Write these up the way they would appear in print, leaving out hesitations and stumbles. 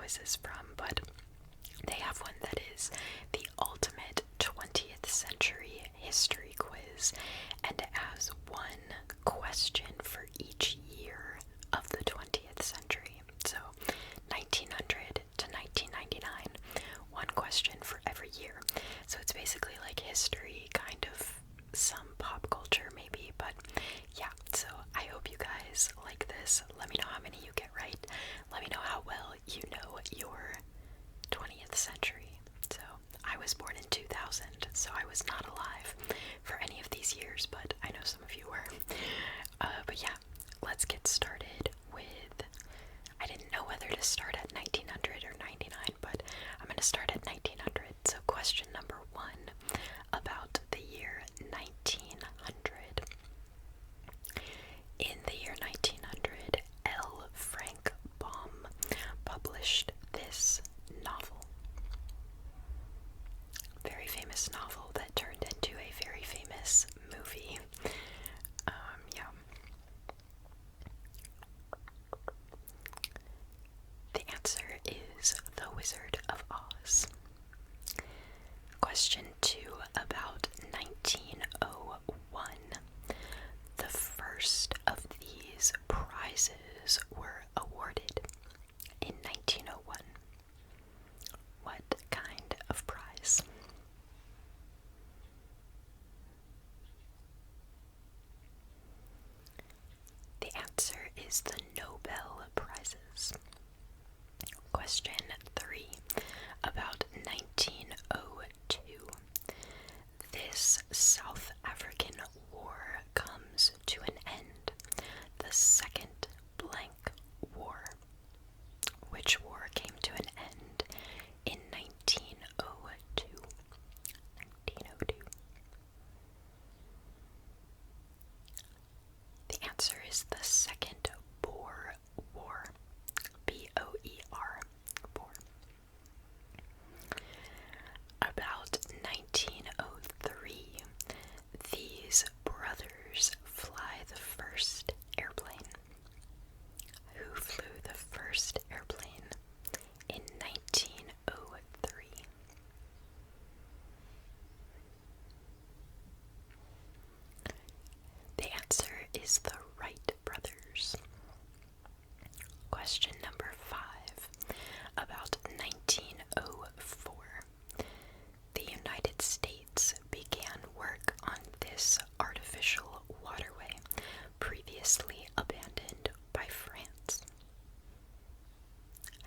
quizzes from, but they have one that is the ultimate 20th century history quiz, and it has one question for each year of the 20th century. So 1900 to 1999, one question for every year. So it's basically like history, kind of some pop culture maybe, but yeah, so I hope you guys like this. Let me know how many you get right. Let me know how well you know your 20th century. So I was born in 2000, so I was not alive for any of these years, but I know some of you were. But yeah, let's get started with, I didn't know whether to start at 1900 or 99, but I'm going to start at 1900. So question number 1 about the year 1900. In the year 1900, L. Frank Baum published this novel. Very famous novel that turned into a very famous movie. Yeah. The answer is The Wizard of Oz. Question 2 about 1901. The first of these prizes were awarded in 1901. What kind of prize? The answer is the Nobel Prizes. Question 3 about 1902. This South African war comes to an end. The Second Blank War. Which war came to an end in 1902? 1902. The answer is the Second Boer War. B-O-E-R. Boer. About 1903, these brothers fly the first airplane. Who flew the first airplane in 1903? The answer is the Wright brothers. Question number 5 about 1904. The United States began work on this artificial waterway previously abandoned by France.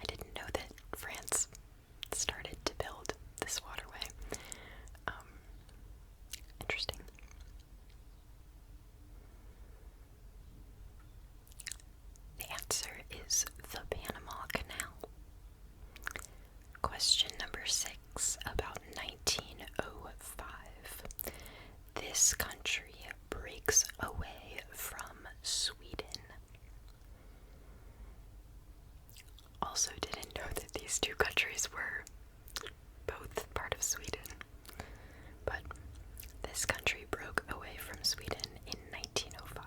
I didn't know that France started to build this waterway. Interesting. The answer is the Panama Canal. Question number 6 about 1905. This country breaks away from Sweden. Also didn't know that these two countries were both part of Sweden. But this country broke away from Sweden in 1905.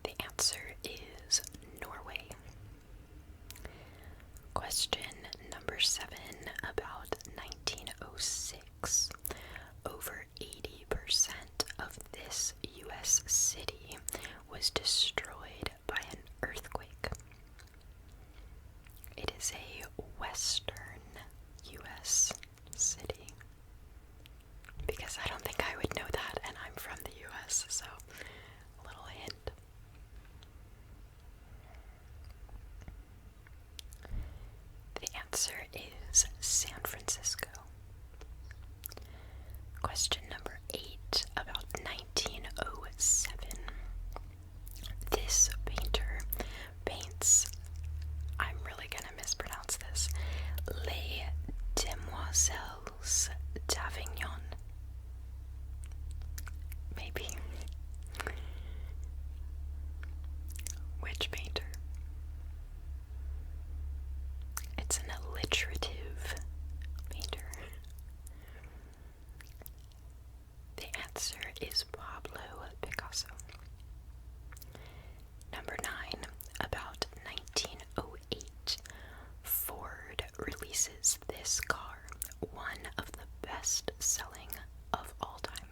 The answer is Norway. Question number 7 about 1906. Over 80% of this U.S. city was destroyed by an earthquake. It is a western U.S. city. Because I don't think I would know that, and I'm from the U.S., so a little hint. The answer is San Francisco. Question number 8 about 1907. This painter paints, I'm really gonna mispronounce this, Les Demoiselles d'Avignon. Maybe. Which painter? It's an alliterative painter. The answer is Pablo Picasso. Number 9 best-selling of all time?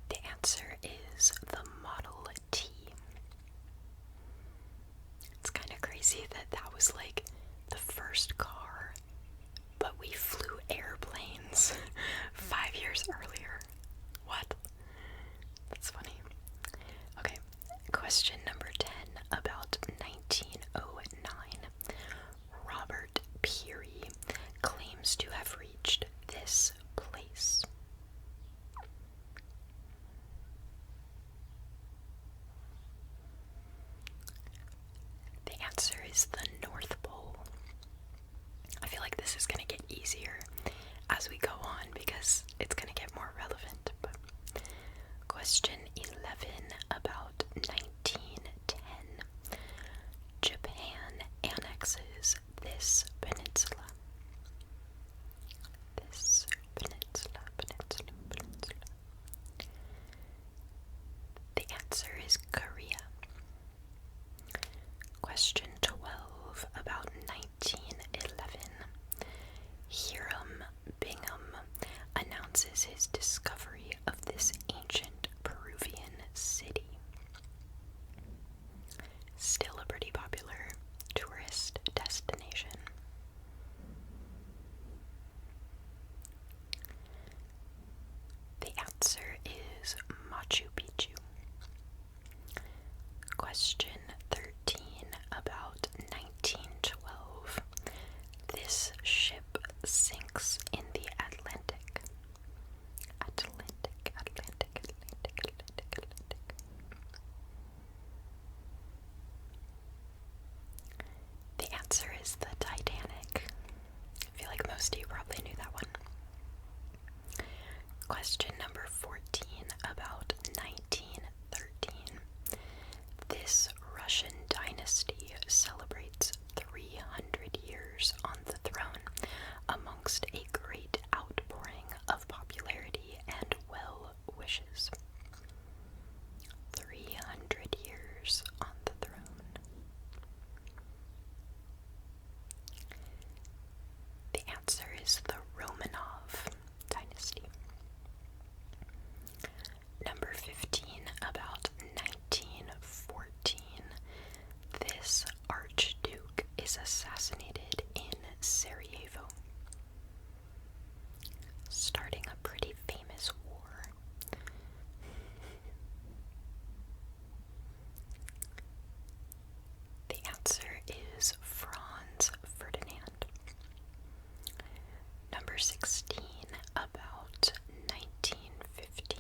The answer is the Model T. It's kind of crazy that that was like the first car, but we flew airplanes 5 years earlier. What? That's funny. Okay, question number 10 about 1909. Robert Peary claims to have reached this place. The answer is the North Pole. I feel like this is going to get easier as we go on because it's going to get more relevant. But question 11 about 1910. Japan annexes this peninsula. This peninsula. The answer is Korea. Question 12 about 1911. Hiram Bingham announces his discovery of this ancient Peruvian city. Still a pretty popular tourist destination. The answer is Machu Picchu. Question 13 about 1912. This ship sinks in the Atlantic. Atlantic. The answer is the Titanic. I feel like most of you probably knew that one. Question number 14 about 1913. This Russian dynasty celebrates 300 years on the throne amongst a great outpouring of popularity and well wishes. 300 years on the throne. The answer is the Romanov dynasty. Number 15 about 1914. This archduke is assassinated in Sarajevo, starting a pretty famous war. The answer is Franz Ferdinand. Number 16 about 1915.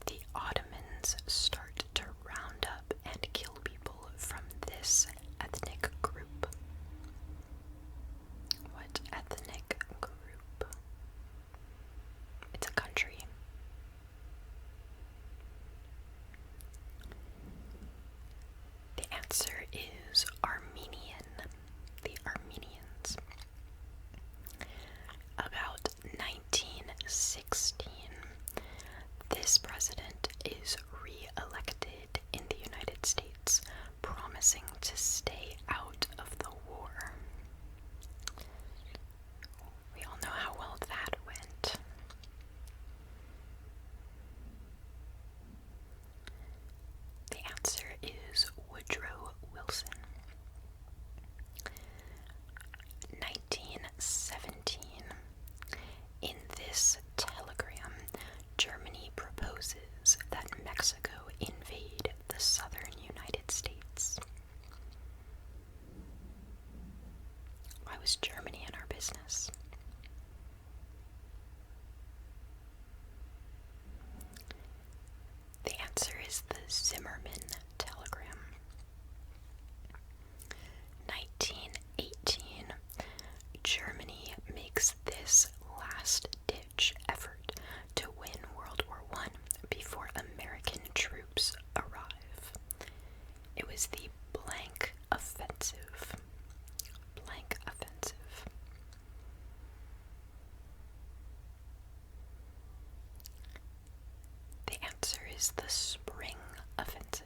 The Ottomans start to round up and kill people from this ethnic group. What ethnic group? It's a country. The answer is Armenian. The Armenians. About 1916. This president is re-elected in the United States, promising to stay out of the war. We all know how well that went. The answer is Woodrow Wilson. 1917. In this telegram, Germany proposes that Mexico invade the southern United States. Why was Germany in our business? The answer is the Zimmermann telegram. 1918. Germany makes this last-ditch effort to win World War I before American troops arrive. It was the blank offensive. Blank offensive. The answer is the Spring Offensive.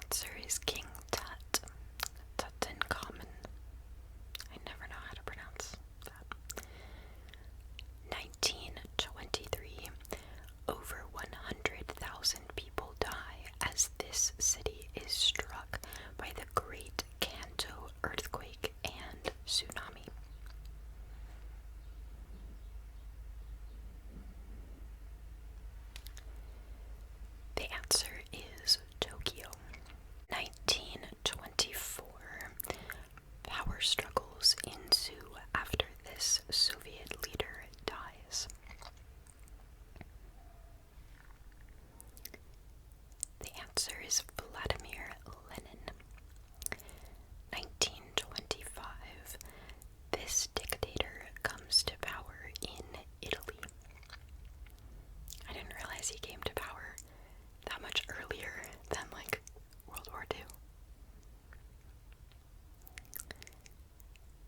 answer is King Tut. Tutankhamun. I never know how to pronounce that. 1923. Over 100,000 people die as this city is struck by the Great Kanto earthquake and tsunami. The answer is Tokyo. 1924. Power struggles ensue after this Soviet leader dies. The answer is Vladimir Lenin. 1925. This dictator comes to power in Italy. I didn't realize he came to power that much earlier than like World War II.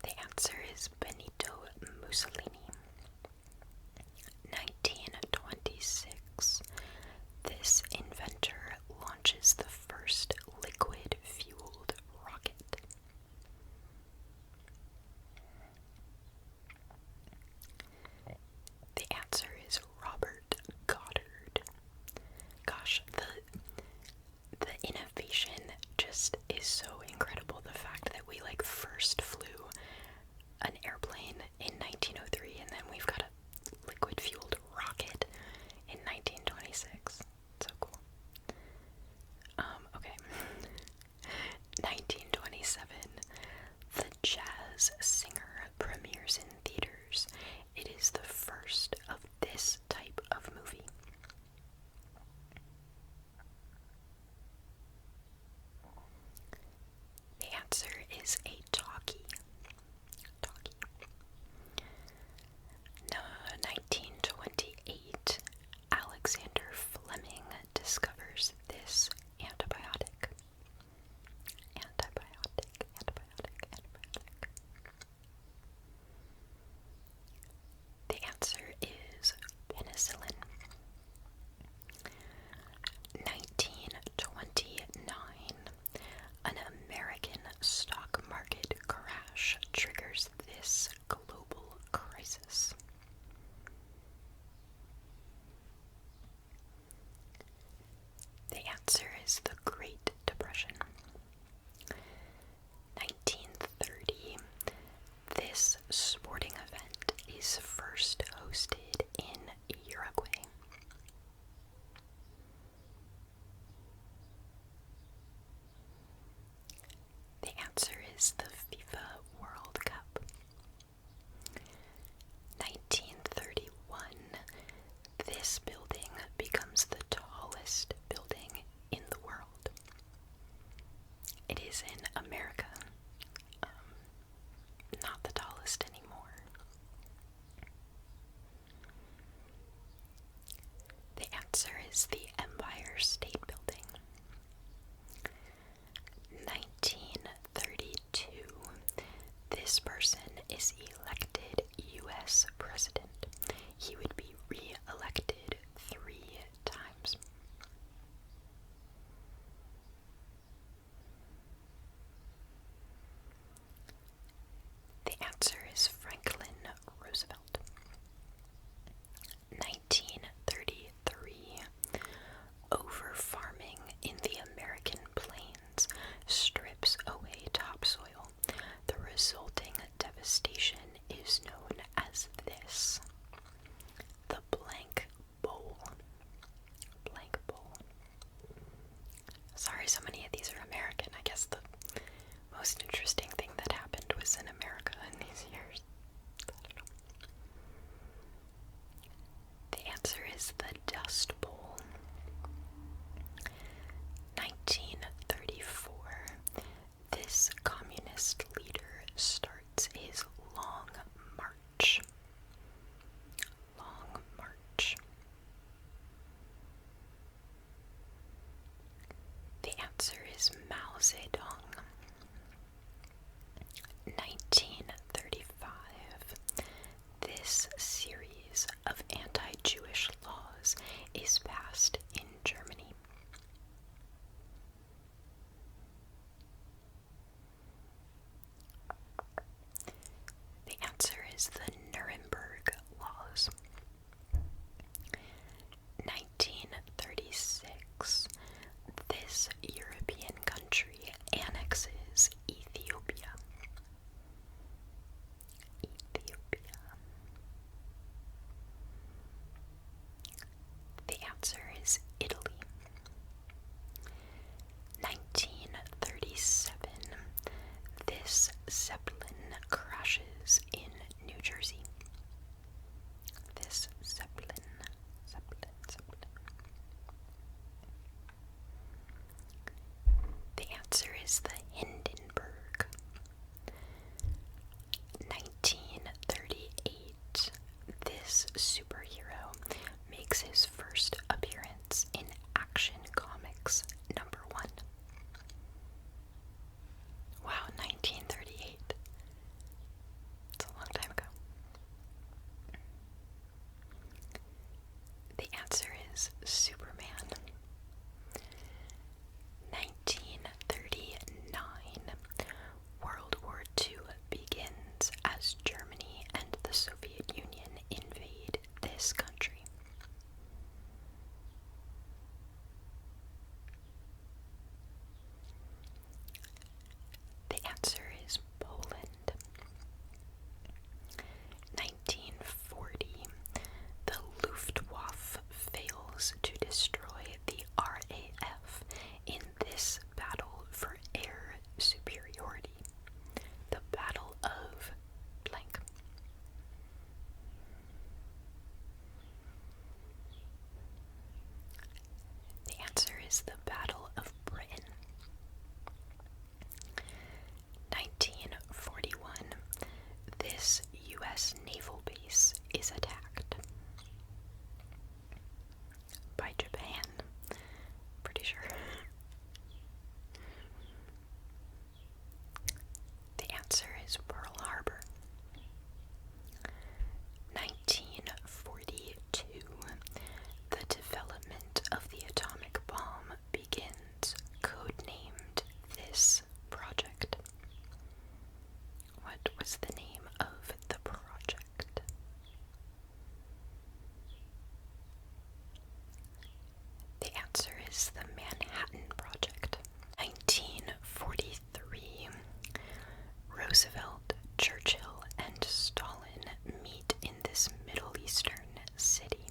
The answer is Benito Mussolini. 1926. This inventor launches the first liquid-fueled rocket. The answer is Robert Goddard. Gosh, the innovation just is so incredible. The fact that we like first flew an airplane in 1903 and then we've got a liquid-fueled rocket in 1926. So cool. Okay. 1927. The Jazz Singer premieres in theaters. It is the first of this type of movie. The answer is a talkie. Talkie. No, 1928. Alexander Fleming discovers this antibiotic. Antibiotic. The answer is penicillin. 1929. An American stock market crash triggers this global crisis. The answer is the Great Depression. 1930. This sporting event is first hosted in Uruguay. The answer is the FIFA World Cup. 1931. This building becomes the tallest building in the world. It is in America. Not the tallest anymore. The answer is the Empire State Building. 1932. This person is elected U.S. President. He would be re-elected 3 times. The answer is Franklin Roosevelt. 1933. Over-farming in the American plains strips away topsoil. The resulting devastation is known as this. The blank bowl. Blank bowl. Sorry, so many of these are American. I guess the most interesting thing that happened was in America in these years. The answer is the Dust Bowl. 1934. This communist leader starts his long march. Long march. The answer is Mao Zedong. 1935. this European country annexes Ethiopia? Ethiopia. The answer is Italy. 1937. This Zeppelin crashes in New Jersey. This Zeppelin. The answer is the Hindenburg. 1938. This superhero makes his first appearance in Action Comics #1. Wow, 1938. It's a long time ago. The answer is Superman. 1939. World War II begins as Germany and the Soviet Union invade this country. The answer is Poland. 1940. The Luftwaffe fails to destroy the RAF in this battle for air superiority. The Battle of blank. The answer is the Battle of Britain. 1941. This U.S. naval base is attacked by Japan. Pretty sure. The answer is Pearl Harbor. 1942. The development of the atomic bomb begins, codenamed this project. What was the name of the project? The answer is the Manhattan Project. 1943. Roosevelt, Churchill, and Stalin meet in this Middle Eastern city.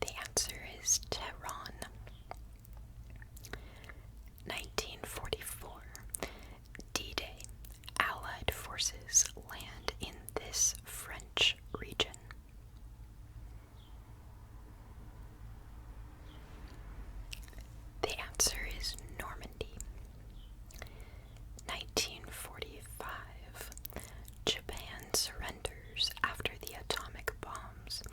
The answer is Tehran. 1944. D-Day. Allied forces land in this French region. The answer is Normandy. 1945. Japan surrenders after the atomic bombs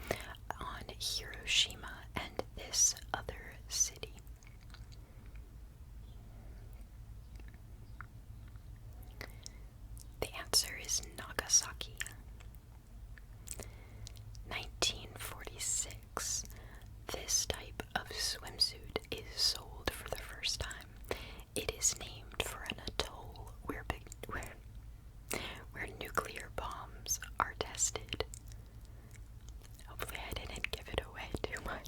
on Hiroshima and this other city. The answer is Nagasaki. 1946. This type of swimsuit is sold for the first time. It is named for an atoll where nuclear bombs are tested. Hopefully I didn't give it away too much.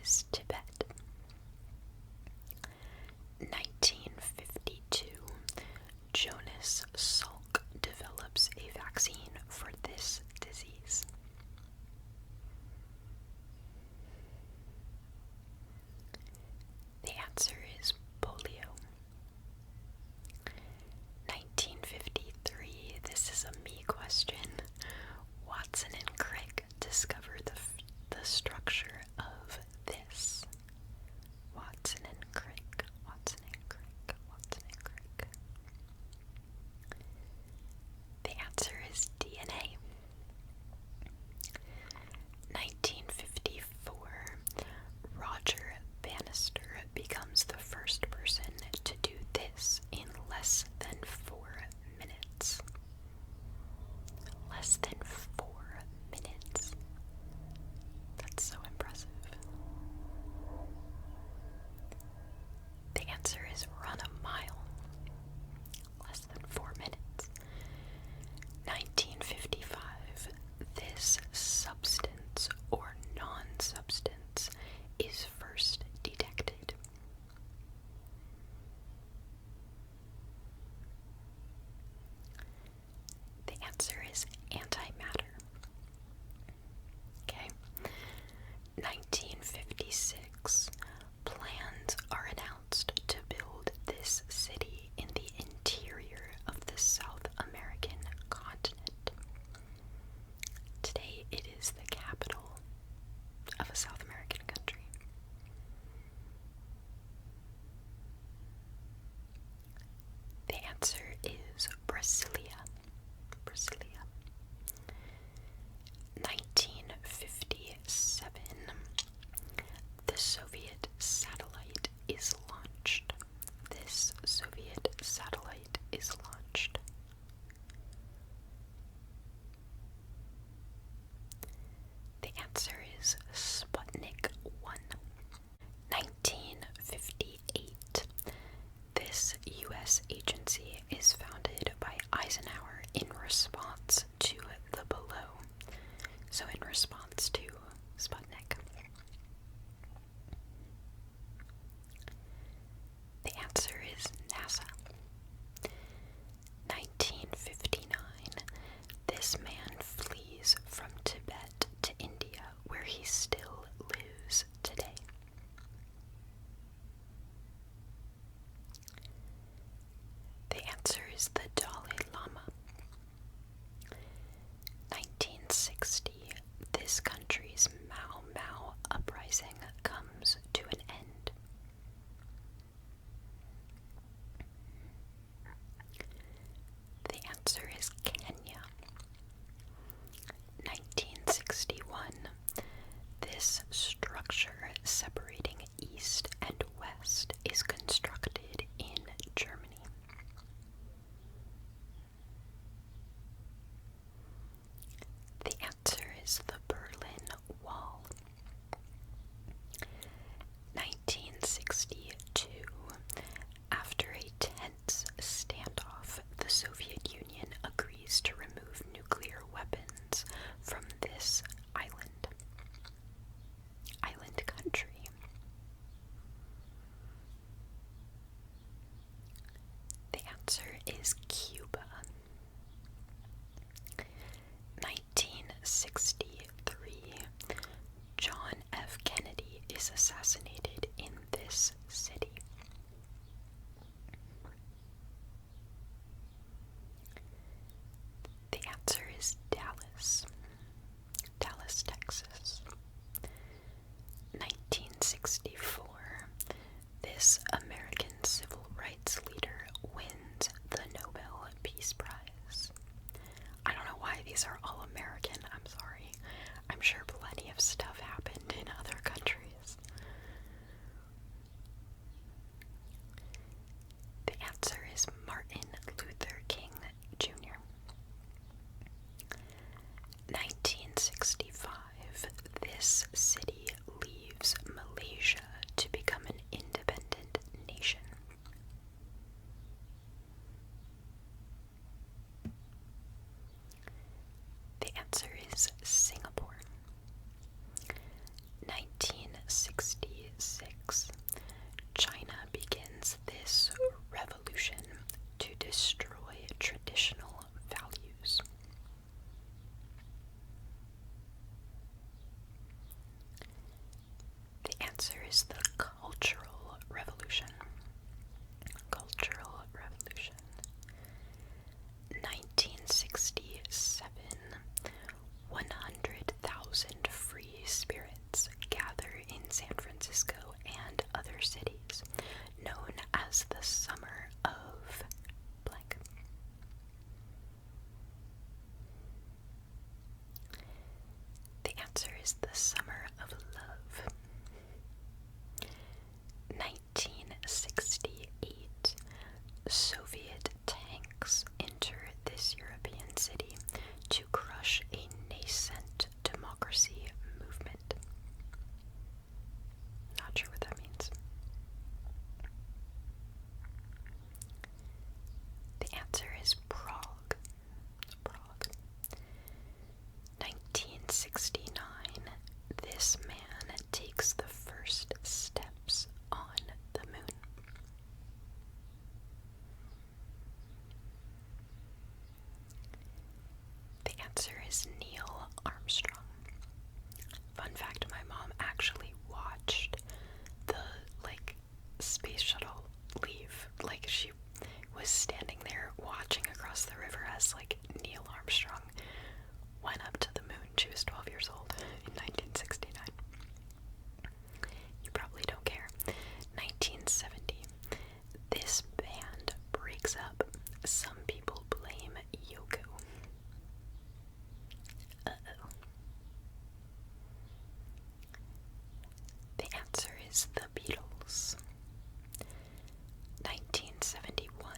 is Tibet. 1952, Jonas Salk develops a vaccine for this disease. The answer is polio. 1953, this is a me question. Watson and Crick discover the structure of this. Watson and Crick, Watson and Crick, Watson and Crick. The answer is DNA. 1954, Roger Bannister becomes the first person to do this in less than 4 minutes. Less than 4 minutes. That's so impressive. The answer is run a mile. Less than 4 minutes. 1955. This substance or non-substance is first detected. The answer is antimatter. Okay. 1956. Plans are announced to build this city in the interior of the South American continent. Today it is the capital of a South American country. The answer is Brasilia. Brasilia. 1957. The Soviet satellite is launched. This Soviet satellite is launched. The answer is Sputnik 1. 1958. This U.S. agency is founded by Eisenhower in response to the below. So in response to Sputnik. The answer is NASA. 1959. This man flees from Tibet to India, where he still lives today. The answer is the Dalai Lama. 1960. This country's Mau Mau uprising comes to an end. The answer is Kenya. 1961. This structure separating east and west is constructed in Germany. The answer is the Berlin Wall. 1962. After a tense standoff, the Soviet Union agrees to remove nuclear weapons from this island country. The answer is Cuba. 1963. John F. Kennedy is assassinated in this city. The answer is Dallas. Dallas, Texas. 1964. This American civil rights leader wins the Nobel Peace Prize. I don't know why these are all American, I'm sorry. I'm sure plenty of stuff happened in other countries. The answer is Martin Luther King Jr. 1965. This city leaves Malaysia to become an independent nation. The answer is Singapore. 1968. is the Cultural Revolution. Cultural Revolution. 1967. 100,000 free spirits gather in San Francisco and other cities, known as the Summer of blank. The answer is the Summer of Love. 1968. Soviet tanks enter this European city to crush a nascent democracy movement. Not sure what that means. The answer is Prague. Prague. 1969. This man takes the first steps on the moon. The answer is Neil Armstrong. Fun fact, my mom actually watched the, space shuttle leave. She was standing there watching across the river as, Neil Armstrong went up to the moon. She was 12 years old in 1969. You probably don't care. 1970. This band breaks up. Some people blame Yoko. Uh-oh. The answer is the Beatles. 1971.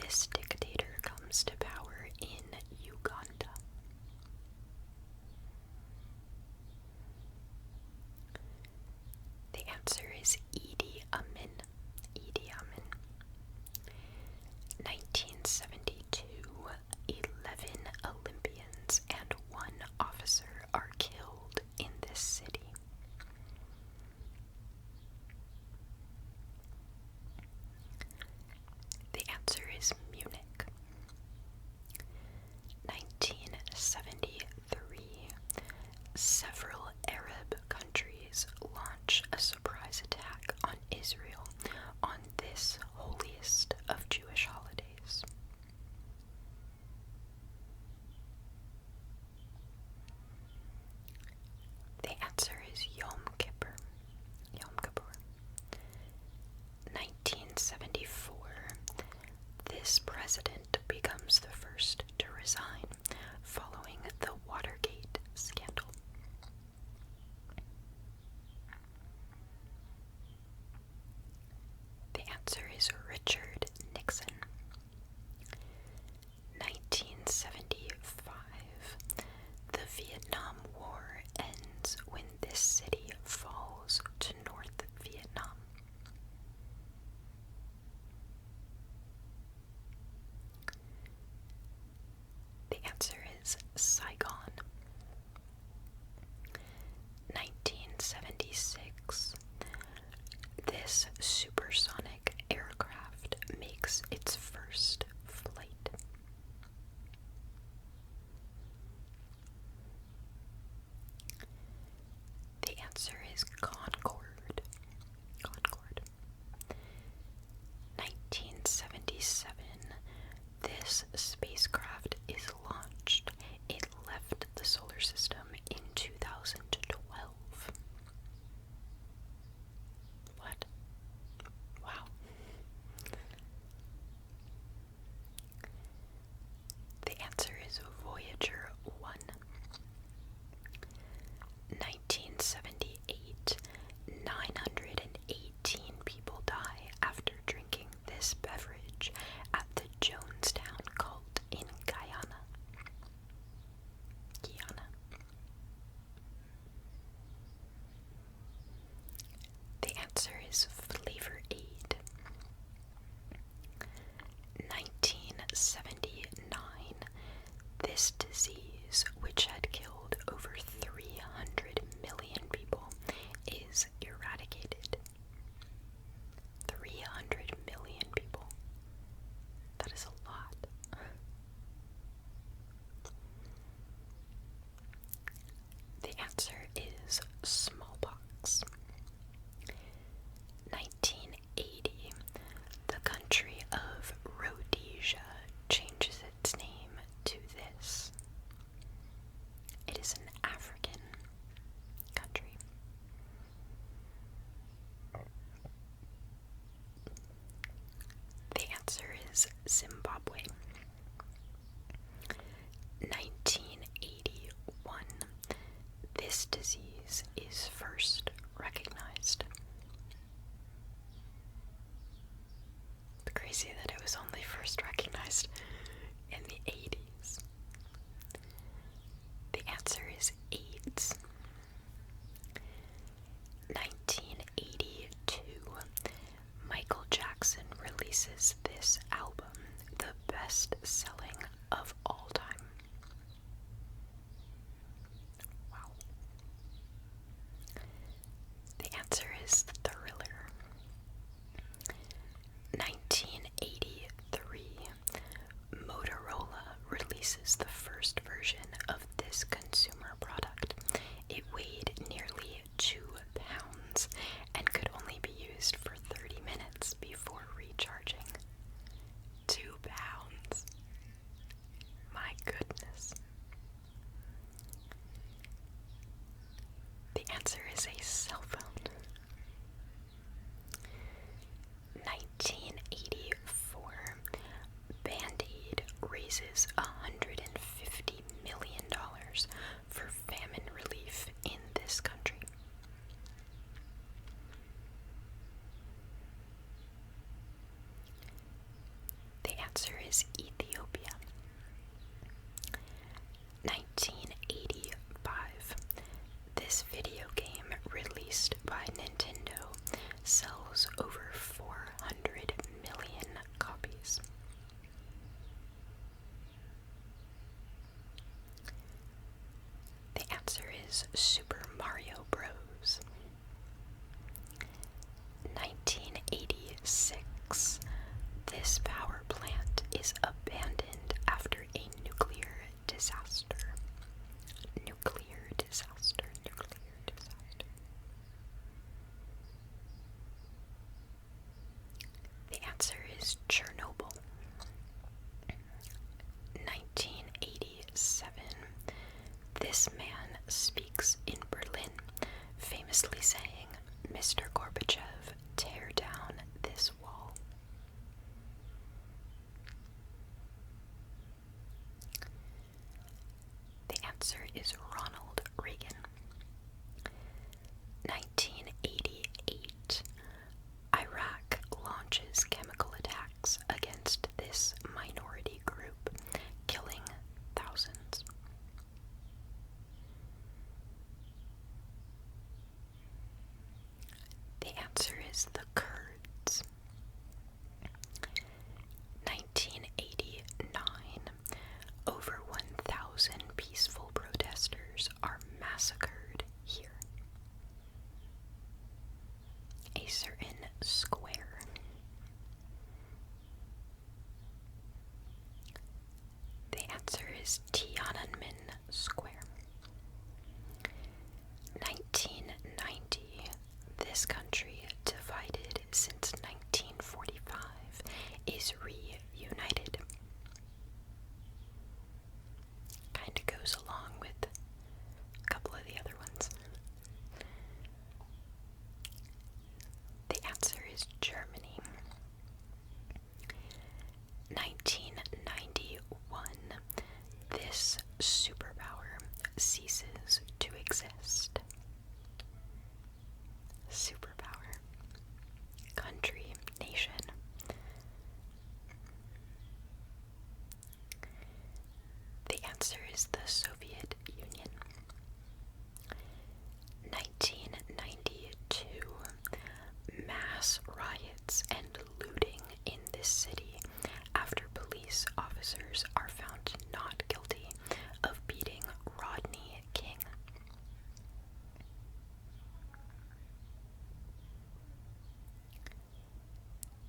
This dictator comes to power in Uganda. The answer is Idi Amin. Idi Amin. 1972. 11 Olympians and 1 officer are killed in this city. The answer is Munich. 1973. Several Arab countries launch a surprise attack on Israel on this holiest of Jewish holidays. The answer is Yom Kippur. Yom Kippur. 1974. This president becomes the first to resign following the Watergate scandal. The answer is Richard Nixon. 1975. The Vietnam War ends when this city falls to North Vietnam. The answer is Saigon. 1976. This supersonic aircraft makes its first flight. The answer is Concorde. Concorde. 1977. This spacecraft is launched. It left the solar system in 2012. What? Wow. The answer is Voyager 1. 1978. 918 people die after drinking this beverage at the Jonestown cult in Guyana. The answer is Flavor Aid. 1979. This disease, which had killed over 300 million people, is eradicated. 300 million people. That is a lot. The answer is smallpox. Zimbabwe. 1981. This disease is first recognized. Crazy that it was only first recognized in the 80s. The answer is AIDS. 1982. Michael Jackson releases this album, the best-selling of all time. Wow. The answer is Thriller. 1983. Motorola releases the first version of this consumer product. It weighed nearly 2 pounds and could only be used for 30 minutes before recharging. 2 pounds. My goodness. The answer is a cell phone. 1984. Band-Aid raises $150 million for famine relief in this country. The answer is Ethiopia. 1985. This video game, released by Nintendo, sells over 400 million copies. The answer is Super Mario Bros. 1986. This power plant is abandoned after a nuclear disaster. Nuclear disaster. The answer is Chernobyl. 1987. This man speaks in Berlin, famously saying, "Mr. Gorbachev, tear down this wall." The answer is Ronald Reagan. 1988. Iraq launches chemical attacks against this minority group, killing thousands. The answer is the Kurds. 1989. Over 1,000 peaceful protesters are massacred here. A certain square. The answer is Tiananmen Square. 1990. This country, divided since 1945, is reunited. Kinda goes along with a couple of the other ones. The answer is Germany. 1991. This superpower ceases to exist. Superpower. Country, nation. The answer is the Soviet Union. 1992. Mass riots and looting in this city after police officers are found not guilty of beating Rodney King.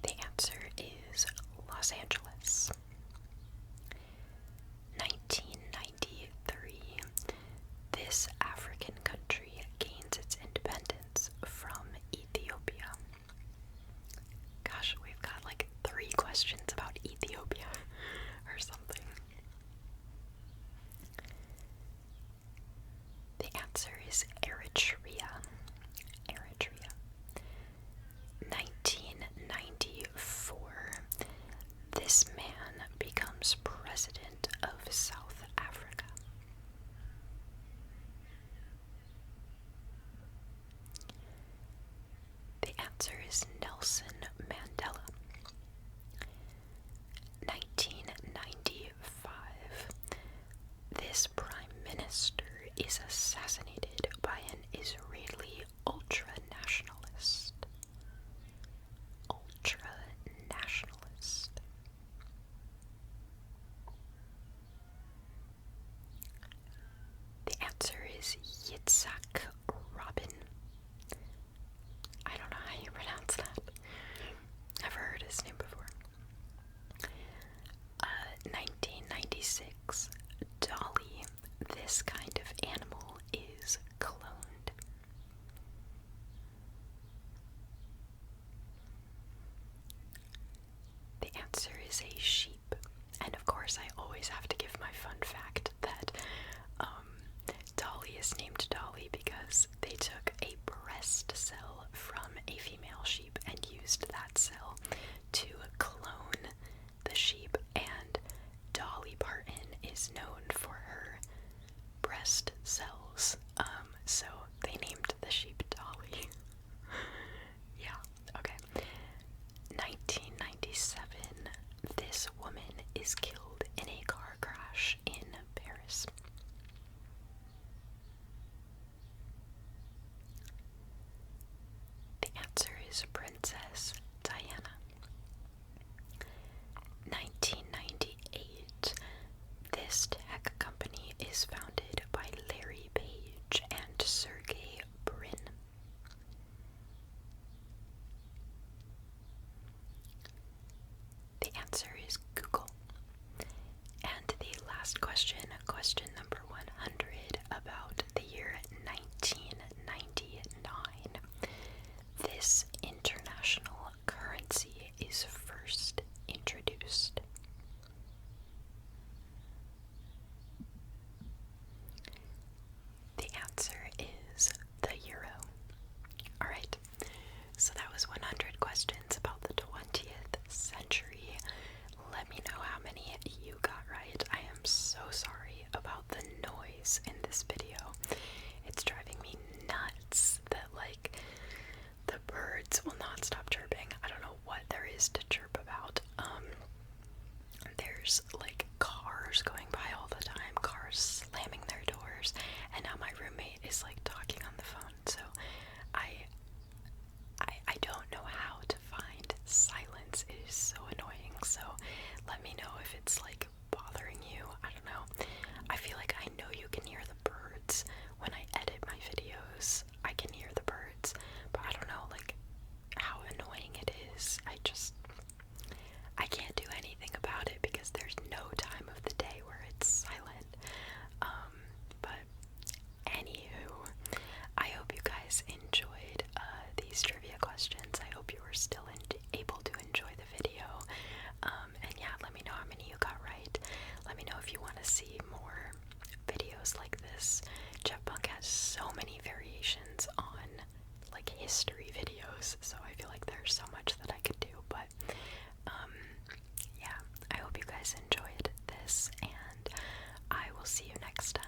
The answer is Los Angeles. 1993. This African country gains its independence from Ethiopia. Gosh, we've got like 3 questions about Ethiopia or something. The answer is Eritrea. Eritrea. 1994. This man The answer is Nelson Mandela. 1995. This prime minister is assassinated by an Israeli ultra-nationalist. Ultra-nationalist. The answer is Yitzhak Rabin. I don't know how you pronounce that. Never heard his name before. 1996. Dolly. This kind of animal is cloned. The answer is a sheep. And of course, I always have to give my fun fact that Dolly is named Dolly because they took a breast cell from a female sheep and used that cell to clone the sheep, and Dolly Parton is known for her breast cells, so they named the sheep Dolly. Yeah, okay. 1997, this woman is killed in a car crash in Paris. The answer is Princess Diana. 1998, this tech company is founded by Larry Page and Sergey Brin. The answer is Google. And the last question, question number 100, about the year 1999. This international currency is first introduced. The answer is the euro. Alright, so that was 100 questions about the 20th century. Let me know how many you got right. I am so sorry about the noise in this video. It's driving me nuts that, like, the birds will not stop chirping. I don't know what there is to chirp about. There's, like, cars going by all the time, cars slamming their doors, and now my roommate is, like, talking on the phone, so I don't know how to find silence. It is so annoying, so let me know if it's, like, bothering you. I don't know. I feel like I know you can hear the birds when I edit my videos. I can hear the birds, but I don't know, like, how annoying it is. I can't do anything about it because there's no time of the day where it's silent. But anywho, I hope you guys enjoyed these trivia questions. I hope you were still able to enjoy the video. And yeah, let me know how many you got right. Let me know if you want to see more videos like this. Jeff Punk has so many variations on, like, history videos, so I feel like there's so much that I could do, but yeah, I hope you guys enjoyed this, and I will see you next time.